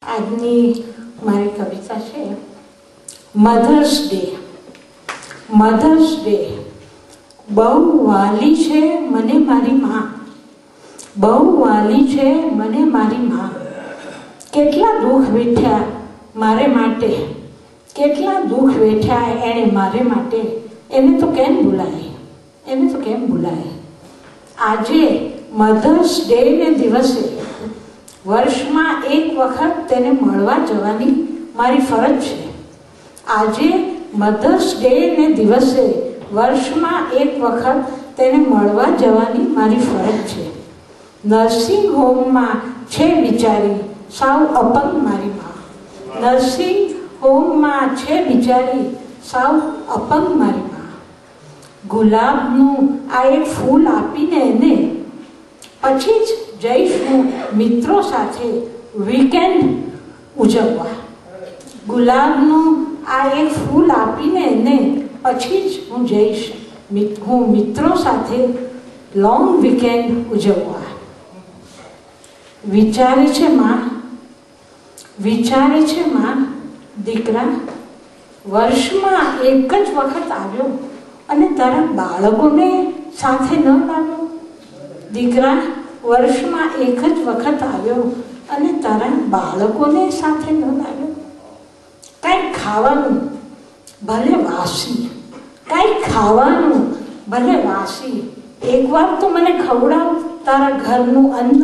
આજની મારી કવિતા છે મધર્સ ડે. Mothers day. બહુ વાલી છે મને મારી માં, બહુ વાલી છે મને મારી માં. કેટલા દુઃખ વેઠ્યા મારે માટે, કેટલા દુઃખ વેઠ્યા એણે મારે માટે. એને તો કેમ ભૂલાય, એને તો કેમ ભૂલાય. આજે મધર્સ ડે ને દિવસે વર્ષમાં એક વખત તેને મળવા જવાની મારી ફરજ છે. આજે મધર્સ ડે ને દિવસે વર્ષમાં એક વખત તેને મળવા જવાની મારી ફરજ છે. નર્સિંગ હોમમાં છે બિચારી સાવ અપંગ મારી માં. નર્સિંગ હોમમાં છે બિચારી સાવ અપંગ મારી માં. ગુલાબનું આ એક ફૂલ આપીને એને પછી જ જઈશ હું મિત્રો સાથે વીકેન્ડ ઉજવવા. ગુલાબનું આ એક ફૂલ આપીને એને પછી જ હું જઈશ હું મિત્રો સાથે લોંગ વીકેન્ડ ઉજવવા. વિચારે છે માં, વિચારે છે માં દીકરા, વર્ષમાં એક જ વખત આવ્યો અને તારા બાળકોને સાથે ન લાવ્યો. દીકરા, વર્ષમાં એક જ વખત આવ્યો અને તારા બાળકોને સાથે ન લાવ્યો. કાંઈક ખાવાનું ભલે વાસી, કાંઈક ખાવાનું ભલે વાસી, એકવાર તો મને ખવડાવ તારા ઘરનું અન્ન.